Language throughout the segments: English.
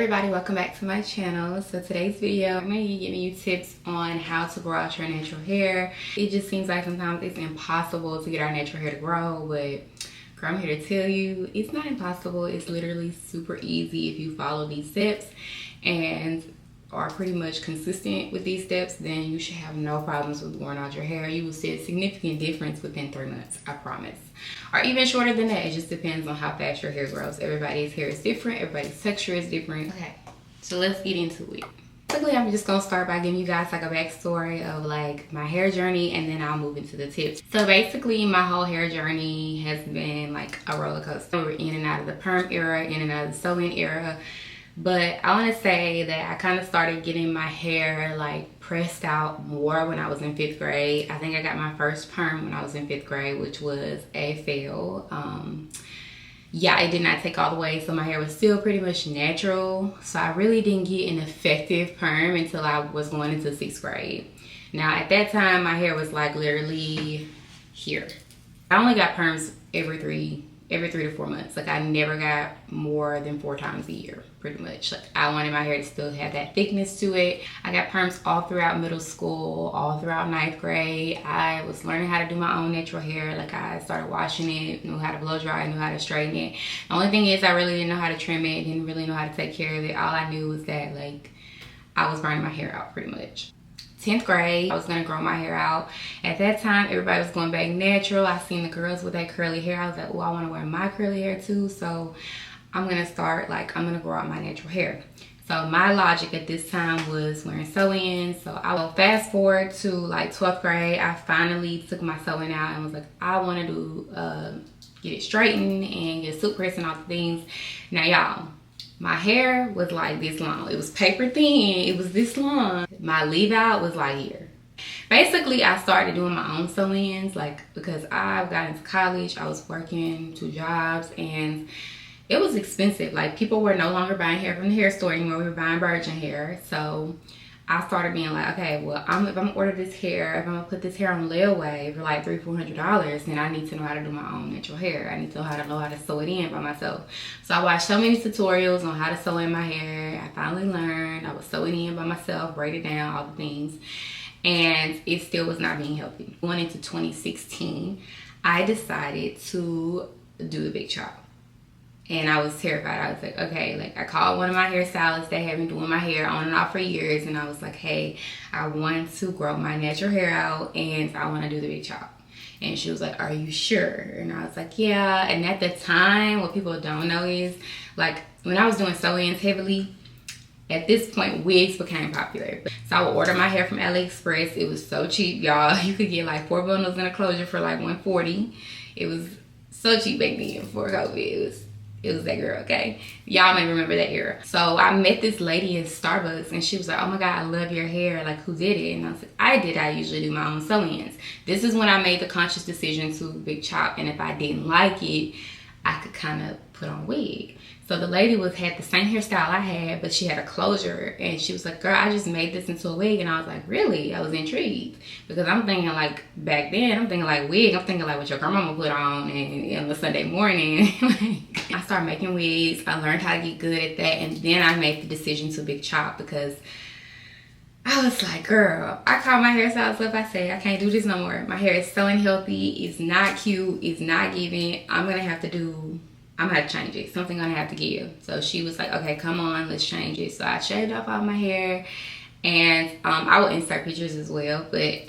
everybody, welcome back to my channel. So today's video, I'm going to be giving you tips on how to grow out your natural hair. It just seems like sometimes it's impossible to get our natural hair to grow, but girl, I'm here to tell you it's not impossible. It's literally super easy if you follow these steps and are pretty much consistent with these steps. Then you should have no problems with growing out your hair. You will see a significant difference within 3 months, I promise. Or even shorter than that. It just depends on how fast your hair grows. Everybody's hair is different. Everybody's texture is different. Okay, so let's get into it. Quickly, I'm just gonna start by giving you guys like a backstory of like my hair journey, and then I'll move into the tips. So basically, my whole hair journey has been like a roller coaster. We're in and out of the perm era, in and out of the sew-in era. But I want to say that I kind of started getting my hair like pressed out more when I was in 5th grade. I think I got my first perm when I was in 5th grade, which was a fail. Yeah, it did not take all the way, so my hair was still pretty much natural. So I really didn't get an effective perm until I was going into 6th grade. Now at that time, my hair was like literally here. I only got perms every three to 4 months. Like I never got more than 4 times a year, pretty much. Like I wanted my hair to still have that thickness to it. I got perms all throughout middle school, all throughout 9th grade. I was learning how to do my own natural hair. Like I started washing it, knew how to blow dry, knew how to straighten it. The only thing is I really didn't know how to trim it, didn't really know how to take care of it. All I knew was that like I was burning my hair out pretty much. 10th grade, I was gonna grow my hair out. At that time, everybody was going back natural. I seen the girls with that curly hair. I was like, oh, I wanna wear my curly hair too. So I'm gonna grow out my natural hair. So my logic at this time was wearing sew-ins. So I will fast forward to like 12th grade. I finally took my sew-in out and was like, I wanna do, get it straightened and get silk press and all the things. Now y'all, my hair was like this long. It was paper thin. It was this long. My leave out was like here. Basically, I started doing my own sew-ins, like because I got into college. I was working 2 jobs and it was expensive. Like people were no longer buying hair from the hair store anymore. We were buying virgin hair. So I started being like, okay, well, if I'm gonna order this hair, if I'm gonna put this hair on layaway for like $300-400, then I need to know how to do my own natural hair. I need to know how to sew it in by myself. So I watched so many tutorials on how to sew in my hair. I finally learned. I was sewing in by myself, braid it down, all the things, and it still was not being healthy. Going into 2016, I decided to do the big chop. And I was terrified. I was like, okay, like I called one of my hairstylists that had been doing my hair on and off for years. And I was like, hey, I want to grow my natural hair out and I want to do the big chop. And she was like, are you sure? And I was like, yeah. And at the time, what people don't know is like when I was doing sew-ins heavily, at this point, wigs became popular. So I would order my hair from AliExpress. It was so cheap, y'all. You could get like 4 bundles in a closure for like $140. It was so cheap back then before COVID. It was that girl, okay? Y'all may remember that era. So I met this lady in Starbucks and she was like, oh my God, I love your hair. Like, who did it? And I was like, I did. I usually do my own sew-ins. This is when I made the conscious decision to big chop. And if I didn't like it, I could kind of put on a wig. So the lady had the same hairstyle I had, but she had a closure. And she was like, girl, I just made this into a wig. And I was like, really? I was intrigued. Because I'm thinking like, back then, I'm thinking like wig. I'm thinking like what your grandmama put on on the Sunday morning. I started making wigs. I learned how to get good at that. And then I made the decision to big chop because I was like, girl, I called my hairstylist up. I said, I can't do this no more. My hair is so unhealthy. It's not cute. It's not giving. I'm going to have to change it. Something gonna have to give. So she was like, okay, come on, let's change it. So I shaved off all my hair and I will insert pictures as well. But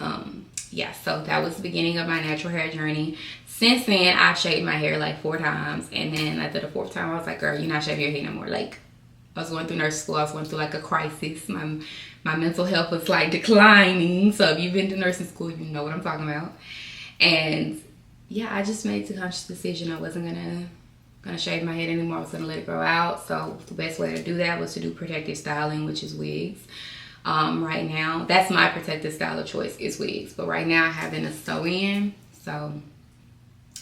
yeah, so that was the beginning of my natural hair journey. Since then, I've shaved my hair like 4 times. And then after the 4th time, I was like, girl, you're not shaving your hair no more. Like I was going through nursing school. I was going through like a crisis. My mental health was like declining. So if you've been to nursing school, you know what I'm talking about. And yeah, I just made the conscious decision I wasn't gonna shave my head anymore. I was gonna let it grow out. So the best way to do that was to do protective styling, which is wigs. Right now, that's my protective style of choice is wigs. But right now I have in a sew-in. So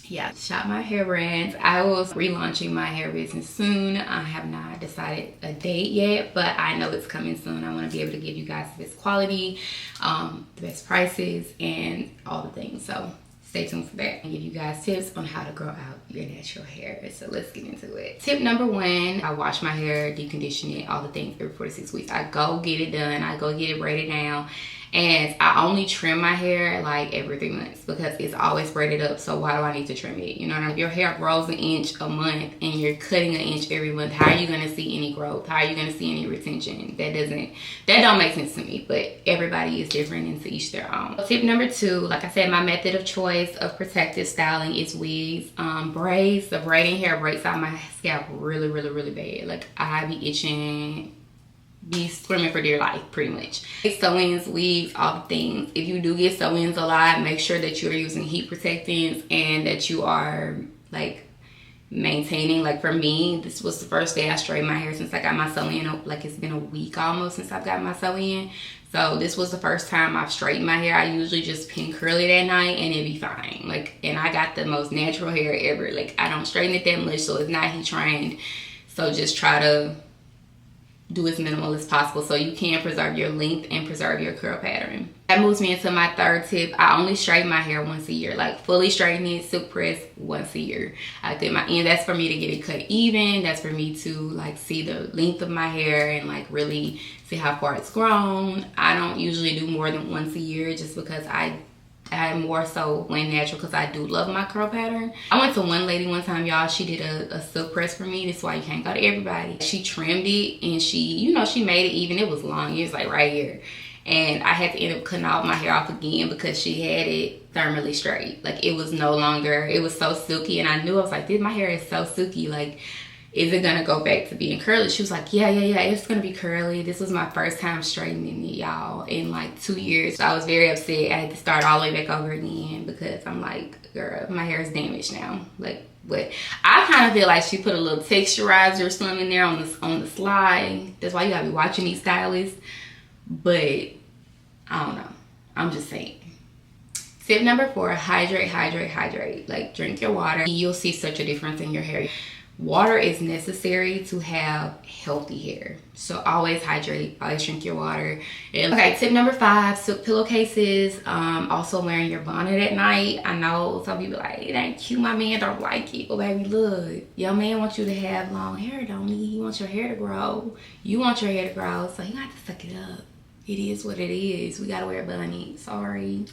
yeah, shop my hair brands. I will be relaunching my hair business soon. I have not decided a date yet, but I know it's coming soon. I want to be able to give you guys the best quality, the best prices, and all the things. So stay tuned for that and give you guys tips on how to grow out your natural hair. So let's get into it. Tip number one, I wash my hair, deep condition it, all the things every 4 to 6 weeks. I go get it done. I go get it braided down. And I only trim my hair like every 3 months because it's always braided up. So why do I need to trim it? You know what I mean? If your hair grows an inch a month and you're cutting an inch every month, how are you going to see any growth? How are you going to see any retention? That don't make sense to me. But everybody is different and to each their own. Tip number two, like I said, my method of choice of protective styling is wigs. Braids, the braiding hair breaks out my scalp really, really, really bad. Like I be itching, be swimming for dear life pretty much. Sew-ins, wigs, all the things. If you do get sew-ins a lot, make sure that you're using heat protectants and that you are like maintaining. Like for me, this was the first day I straightened my hair since I got my sew-in. Like it's been a week almost since I've got my sew-in. So this was the first time I've straightened my hair. I usually just pin curly that night and it'd be fine. Like, and I got the most natural hair ever. Like I don't straighten it that much, so it's not heat trained. So just try to do as minimal as possible so you can preserve your length and preserve your curl pattern. That moves me into my third tip. I only straighten my hair once a year, like fully straighten it, silk press once a year. I did my end. That's for me to get it cut even. That's for me to like see the length of my hair and like really see how far it's grown. I don't usually do more than once a year just because I more so went natural because I do love my curl pattern. I went to one lady one time, y'all. She did a silk press for me. That's why you can't go to everybody. She trimmed it and she, you know, she made it even. It was long. It was like right here. And I had to end up cutting all my hair off again because she had it thermally straight. Like it was no longer, it was so silky. And I knew, I was like, my hair is so silky. Like, is it gonna go back to being curly? She was like, yeah, it's gonna be curly. This was my first time straightening it, y'all, in like 2 years. So I was very upset. I had to start all the way back over again because I'm like, girl, my hair is damaged now. Like, but I kind of feel like she put a little texturizer or something in there on the slide. That's why you gotta be watching these stylists. But I don't know. I'm just saying. Tip number 4, hydrate. Like drink your water. You'll see such a difference in your hair. Water is necessary to have healthy hair. So always hydrate, always drink your water. Okay, tip number 5, silk pillowcases. Also wearing your bonnet at night. I know some people like, it ain't cute, my man don't like it. But baby, look, your man wants you to have long hair, don't he? He wants your hair to grow. You want your hair to grow, so you have to suck it up. It is what it is. We gotta wear a bonnet. Sorry.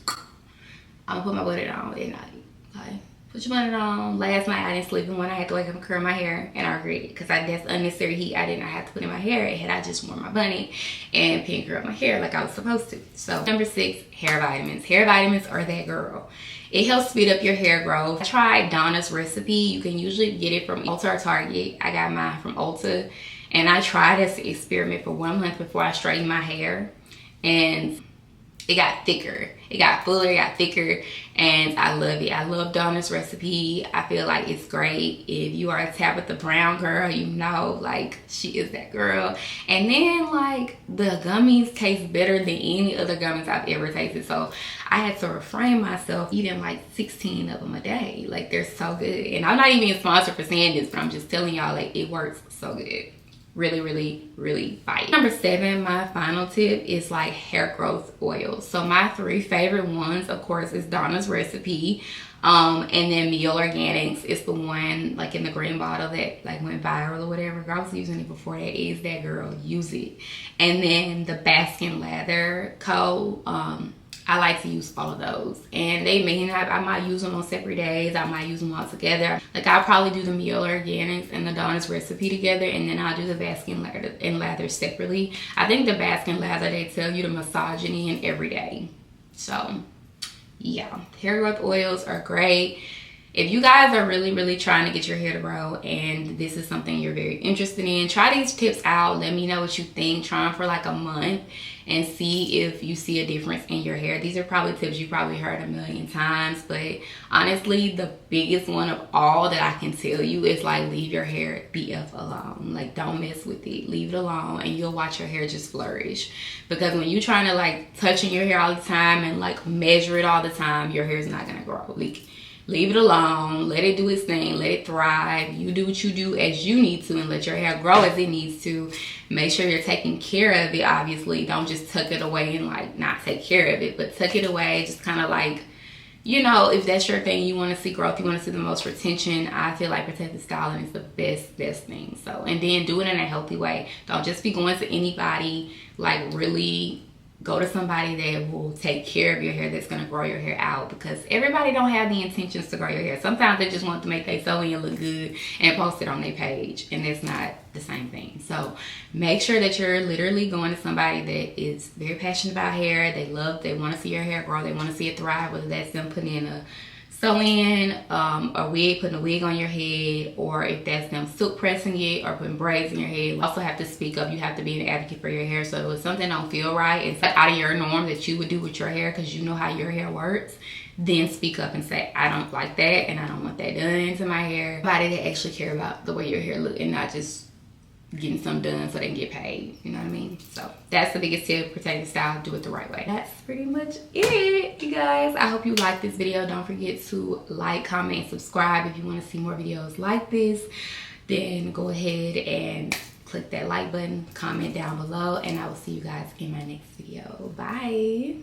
I'm gonna put my bonnet on at night. Okay. Put your bonnet on. Last night I didn't sleep in one. I had to wake up and curl my hair, and I regret it because that's unnecessary heat I did not have to put in my hair. Had I just worn my bonnet and pin curl my hair like I was supposed to. So number 6, hair vitamins. Hair vitamins are that girl. It helps speed up your hair growth. I tried Donna's recipe. You can usually get it from Ulta or Target. I got mine from Ulta, and I tried this experiment for 1 month before I straightened my hair, and it got thicker. It got fuller, it got thicker, and I love it. I love Donna's recipe. I feel like it's great. If you are a Tabitha Brown girl, you know, like, she is that girl. And then, like, the gummies taste better than any other gummies I've ever tasted. So I had to refrain myself eating like 16 of them a day. Like, they're so good. And I'm not even sponsored for saying this, but I'm just telling y'all, like, it works so good. Really bite. Number 7, my final tip is like hair growth oils. So my 3 favorite ones, of course, is Donna's recipe, and then Miel Organics is the one like in the green bottle that like went viral or whatever. Girl, I was using it before that. Is that girl, use it. And then the Baskin Lather Co. I like to use all of those, and they mean I might use them on separate days. I might use them all together. Like, I'll probably do the Miel Organics and the Donna's recipe together, and then I'll do the Baskin Lather separately. I think the Baskin Lather, they tell you to massage it in every day. So yeah, hair growth oils are great. If you guys are really trying to get your hair to grow and this is something you're very interested in, try these tips out. Let me know what you think. Try them for like a month and see if you see a difference in your hair. These are probably tips you probably heard a million times, but honestly, the biggest one of all that I can tell you is like, leave your hair BF alone. Like, don't mess with it. Leave it alone and you'll watch your hair just flourish. Because when you're trying to like touching your hair all the time and like measure it all the time, your hair is not gonna grow. Like, leave it alone, let it do its thing, let it thrive. You do what you do as you need to and let your hair grow as it needs to. Make sure you're taking care of it, obviously. Don't just tuck it away and like not take care of it, but tuck it away, just kind of like you know, if that's your thing, you want to see growth, you want to see the most retention, I feel like protective styling is the best thing. So, and then do it in a healthy way. Don't just be going to anybody. Like, really go to somebody that will take care of your hair, that's going to grow your hair out, because everybody don't have the intentions to grow your hair. Sometimes they just want to make their sewing look good and post it on their page, and that's not the same thing. So make sure that you're literally going to somebody that is very passionate about hair. They want to see your hair grow, they want to see it thrive, whether that's them putting in a sew-in, a wig, putting a wig on your head, or if that's them silk pressing it or putting braids in your head. You also have to speak up. You have to be an advocate for your hair. So if something don't feel right, it's out of your norm that you would do with your hair, because you know how your hair works, then speak up and say, I don't like that and I don't want that done to my hair. Somebody that actually care about the way your hair look and not just getting something done so they can get paid, you know what I mean? So that's the biggest tip, protective style, do it the right way. That's pretty much it, you guys. I hope you liked this video. Don't forget to like, comment, subscribe. If you want to see more videos like this, then go ahead and click that like button, comment down below, and I will see you guys in my next video. Bye.